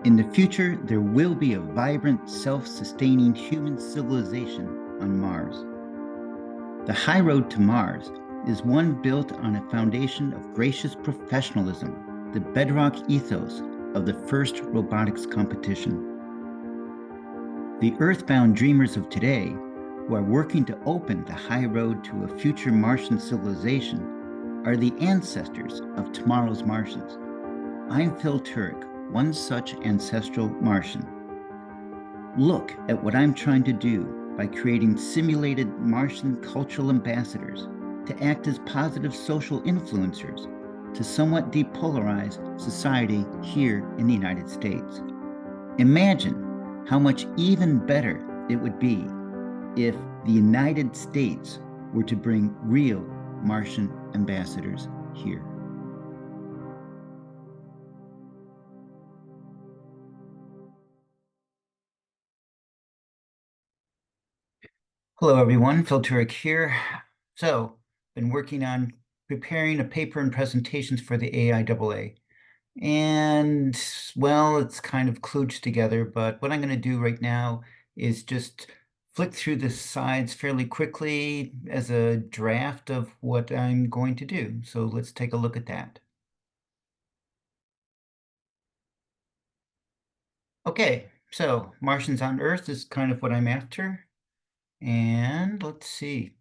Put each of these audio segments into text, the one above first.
In the future, there will be a vibrant, self-sustaining human civilization on Mars. The high road to Mars is one built on a foundation of gracious professionalism, the bedrock ethos of the first robotics competition. The earthbound dreamers of today, who are working to open the high road to a future Martian civilization, are the ancestors of tomorrow's Martians. I'm Phil Turek, one such ancestral Martian. Look at what I'm trying to do by creating simulated Martian cultural ambassadors to act as positive social influencers to somewhat depolarize society here in the United States. Imagine how much even better it would be if the United States were to bring real Martian ambassadors here. Hello, everyone. Phil Turek here. So, been working on preparing a paper and presentations for the AIAA. And, well, it's kind of kludged together, but what I'm going to do right now is just flick through the slides fairly quickly as a draft of what I'm going to do. So let's take a look at that. Okay, so Martians on Earth is kind of what I'm after. And let's see.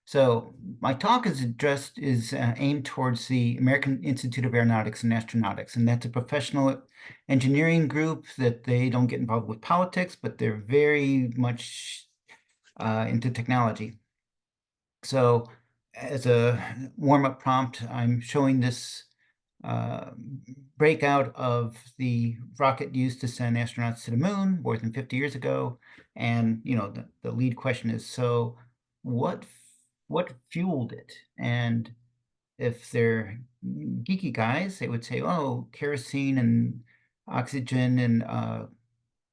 So my talk is aimed towards the American Institute of Aeronautics and Astronautics, and that's a professional engineering group that they don't get involved with politics, but they're very much into technology. So as a warm-up prompt, I'm showing this breakout of the rocket used to send astronauts to the moon more than 50 years ago. And, the lead question is, so what fueled it? And if they're geeky guys, they would say, oh, kerosene and oxygen and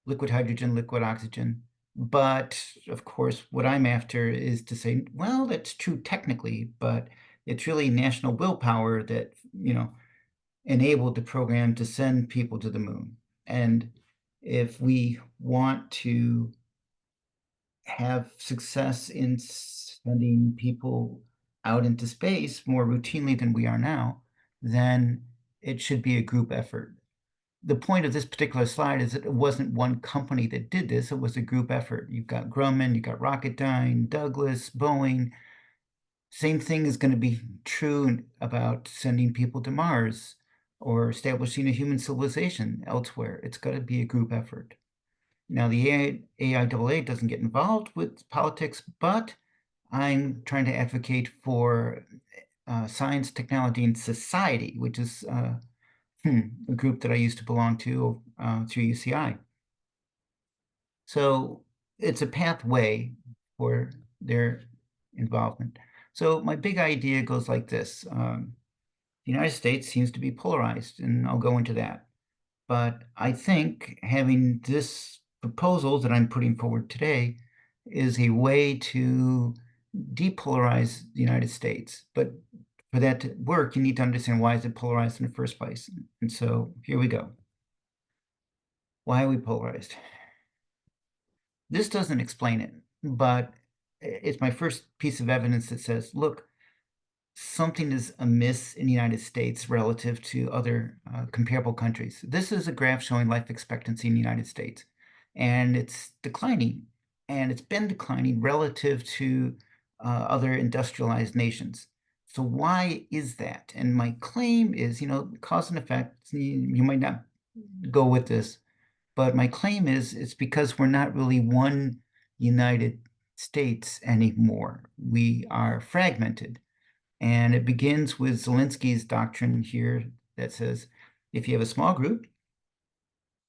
liquid hydrogen, liquid oxygen. But of course, what I'm after is to say, well, that's true technically, but it's really national willpower that, enabled the program to send people to the moon. And if we want to have success in sending people out into space more routinely than we are now, then it should be a group effort. The point of this particular slide is that it wasn't one company that did this, it was a group effort. You've got Grumman, you've got Rocketdyne, Douglas, Boeing. Same thing is going to be true about sending people to Mars or establishing a human civilization elsewhere. It's got to be a group effort. Now, the AIAA doesn't get involved with politics, but I'm trying to advocate for science, technology, and society, which is a group that I used to belong to through UCI. So it's a pathway for their involvement. So my big idea goes like this. The United States seems to be polarized, and I'll go into that. But I think having this proposal that I'm putting forward today is a way to depolarize the United States. But for that to work, you need to understand why is it polarized in the first place. And so here we go. Why are we polarized? This doesn't explain it, but it's my first piece of evidence that says, look, something is amiss in the United States relative to other comparable countries. This is a graph showing life expectancy in the United States, and it's declining, and it's been declining relative to other industrialized nations. So why is that? And my claim is, cause and effect, you might not go with this, but my claim is it's because we're not really one United States anymore. We are fragmented. And it begins with Zelensky's doctrine here that says, if you have a small group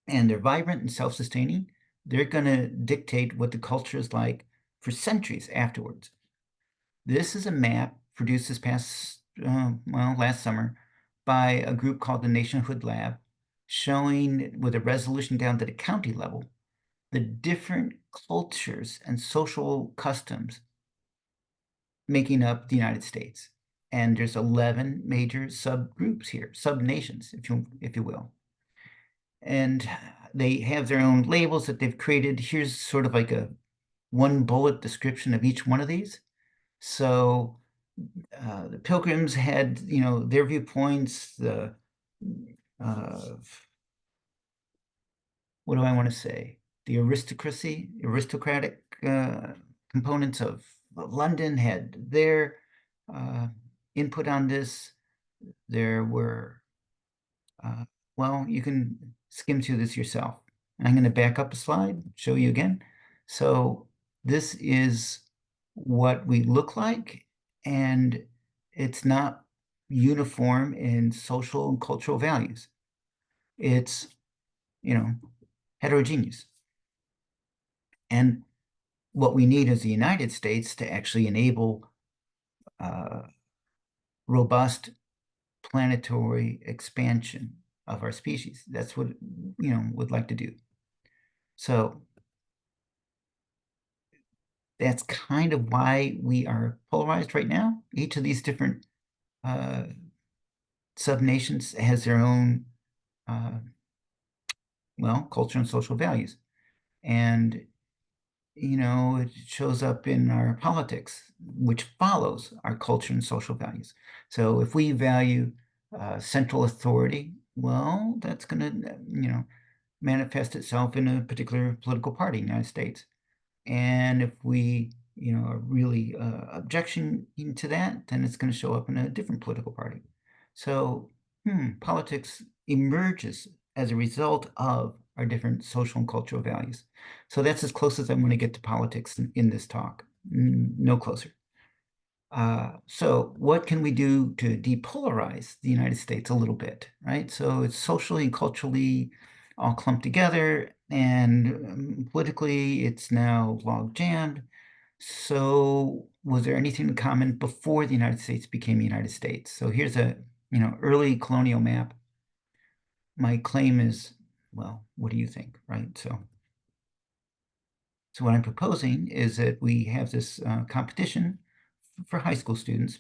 and they're vibrant and self-sustaining, they're going to dictate what the culture is like for centuries afterwards. This is a map produced this past, last summer by a group called the Nationhood Lab, showing with a resolution down to the county level, the different cultures and social customs making up the United States. And there's 11 major subgroups here, sub-nations, if you will. and they have their own labels that they've created. Here's sort of like a one bullet description of each one of these. So the Pilgrims had, their viewpoints, uh, what do I want to say? The aristocratic components of London had their uh, input on this. There were, uh, well, you can skim through this yourself. I'm going to back up a slide, show you again. So this is what we look like, and it's not uniform in social and cultural values. It's, heterogeneous. And what we need is the United States to actually enable uh, robust planetary expansion of our species. That's what, would like to do. So that's kind of why we are polarized right now. Each of these different uh, sub-nations has their own, uh, culture and social values. And, it shows up in our politics, which follows our culture and social values. So if we value central authority, well, that's going to, manifest itself in a particular political party in the United States. And if we, are really objection to that, then it's going to show up in a different political party. So, politics emerges as a result of our different social and cultural values. So that's as close as I'm going to get to politics in this talk. No closer. So what can we do to depolarize the United States a little bit, right? So it's socially and culturally all clumped together, and politically it's now log jammed. So was there anything in common before the United States became the United States? So here's a, early colonial map. My claim is, well, what do you think, right? So what I'm proposing is that we have this competition for high school students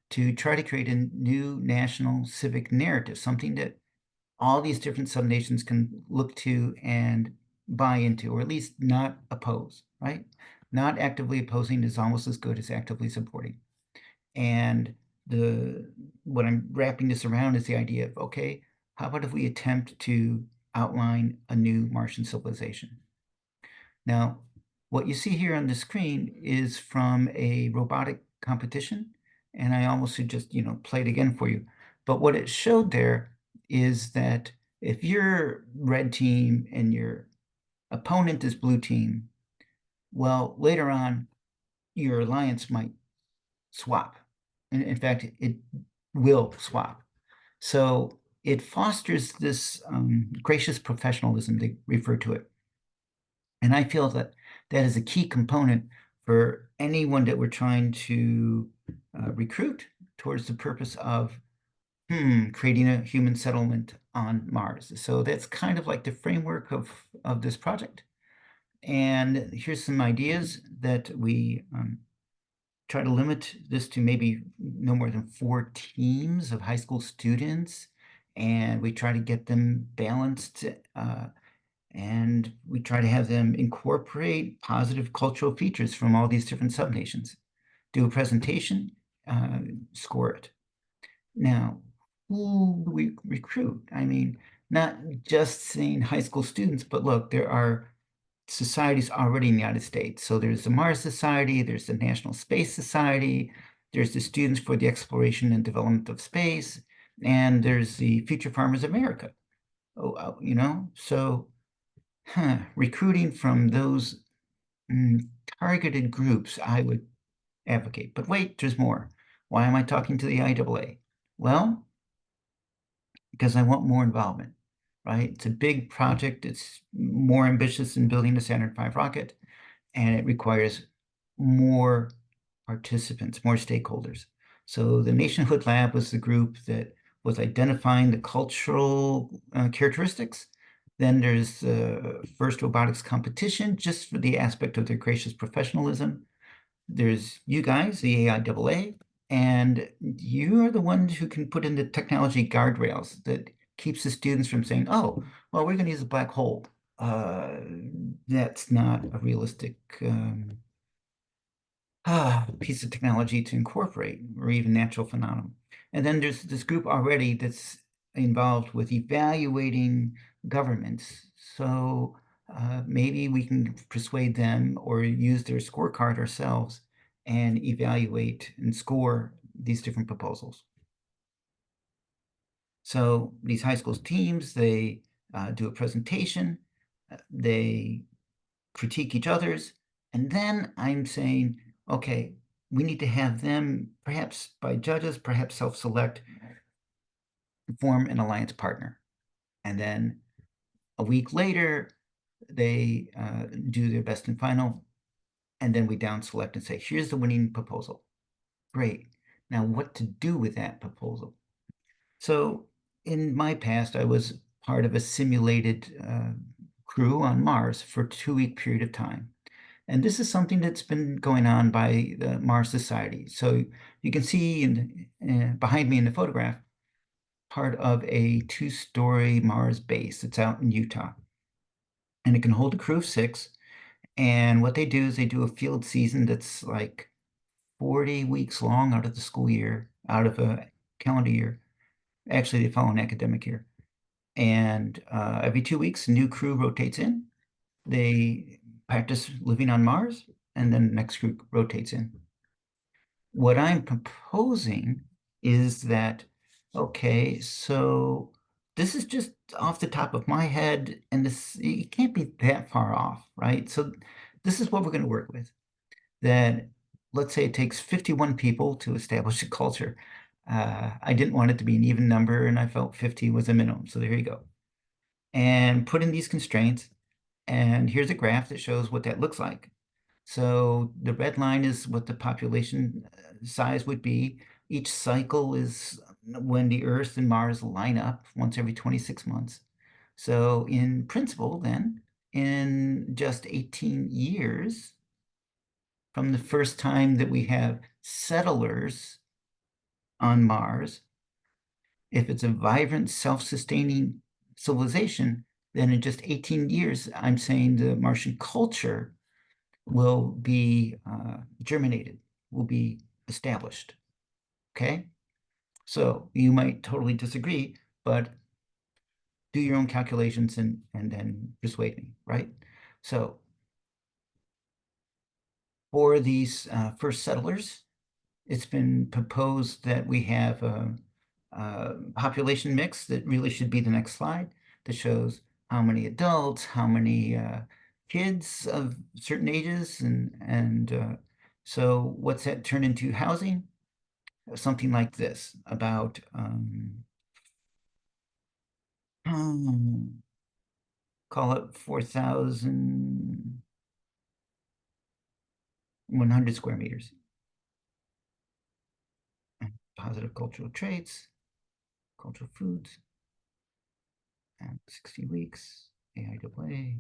to try to create a new national civic narrative, something that all these different subnations can look to and buy into, or at least not oppose, right? Not actively opposing is almost as good as actively supporting. And what I'm wrapping this around is the idea of, okay, how about if we attempt to outline a new Martian civilization? Now, what you see here on the screen is from a robotic competition, and I almost should just, play it again for you. But what it showed there is that if you're red team and your opponent is blue team, well, later on, your alliance might swap. And in fact, it will swap. So it fosters this gracious professionalism, they refer to it. And I feel that that is a key component for anyone that we're trying to recruit towards the purpose of creating a human settlement on Mars. So that's kind of like the framework of this project. And here's some ideas that we try to limit this to maybe no more than 4 teams of high school students. And we try to get them balanced and we try to have them incorporate positive cultural features from all these different subnations. Do a presentation, score it. Now, who do we recruit? I mean, not just saying high school students, but look, there are societies already in the United States. So there's the Mars Society, there's the National Space Society, there's the Students for the Exploration and Development of Space, and there's the Future Farmers America. Oh, so recruiting from those targeted groups, I would advocate. But wait, there's more. Why am I talking to the IAA? Well, because I want more involvement, right? It's a big project. It's more ambitious than building a Saturn V rocket, and it requires more participants, more stakeholders. So the Nationhood Lab was the group that was identifying the cultural characteristics. Then there's the first robotics competition, just for the aspect of their gracious professionalism. There's you guys, the AIAA, and you're the ones who can put in the technology guardrails that keeps the students from saying, oh, well, we're going to use a black hole. That's not a realistic piece of technology to incorporate, or even natural phenomenon. And then there's this group already that's involved with evaluating governments. So maybe we can persuade them or use their scorecard ourselves and evaluate and score these different proposals. So these high schools teams, they do a presentation, they critique each other's, and then I'm saying, okay, we need to have them, perhaps by judges, perhaps self-select, form an alliance partner. And then a week later, they do their best and final, and then we down select and say, here's the winning proposal. Great. Now what to do with that proposal? So in my past, I was part of a simulated crew on Mars for a 2-week period of time. And this is something that's been going on by the Mars Society. So you can see behind me in the photograph, part of a 2-story Mars base that's out in Utah. And it can hold a crew of 6. And what they do is they do a field season that's like 40 weeks long out of the school year, out of a calendar year. Actually, they follow an academic year. And every 2 weeks, a new crew rotates in. They practice living on Mars, and then the next group rotates in. What I'm proposing is that, okay, so this is just off the top of my head, and this, it can't be that far off, right? So this is what we're going to work with. That, let's say it takes 51 people to establish a culture. I didn't want it to be an even number, and I felt 50 was a minimum. So there you go. And put in these constraints, and here's a graph that shows what that looks like. So the red line is what the population size would be. Each cycle is when the Earth and Mars line up once every 26 months. So in principle, then, in just 18 years, from the first time that we have settlers on Mars, if it's a vibrant, self-sustaining civilization, then in just 18 years, I'm saying the Martian culture will be germinated, will be established. Okay? So you might totally disagree, but do your own calculations and then persuade me, right? So for these first settlers, it's been proposed that we have a population mix that really should be the next slide that shows how many adults, how many kids of certain ages, and so what's that turn into housing? Something like this, about call it 4,100 square meters. Positive cultural traits, cultural foods, and 60 weeks, AIAA,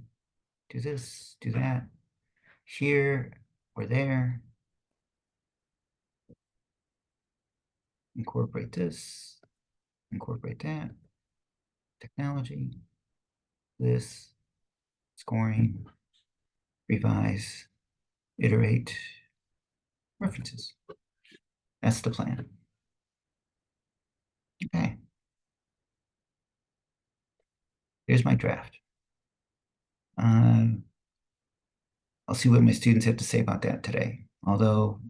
do this, do that, here or there, incorporate this, incorporate that, technology, this, scoring, revise, iterate, references. That's the plan. Okay. Here's my draft. I'll see what my students have to say about that today, although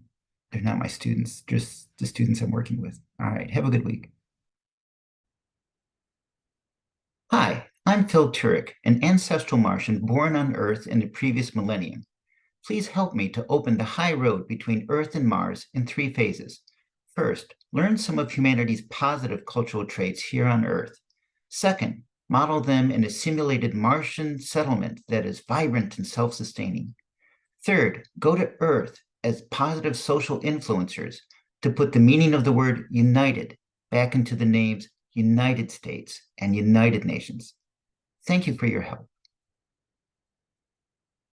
they're not my students, just the students I'm working with. All right, have a good week. Hi, I'm Phil Turek, an ancestral Martian born on Earth in the previous millennium. Please help me to open the high road between Earth and Mars in 3 phases. First, learn some of humanity's positive cultural traits here on Earth. Second, model them in a simulated Martian settlement that is vibrant and self-sustaining. Third, go to Earth as positive social influencers to put the meaning of the word united back into the names United States and United Nations. Thank you for your help.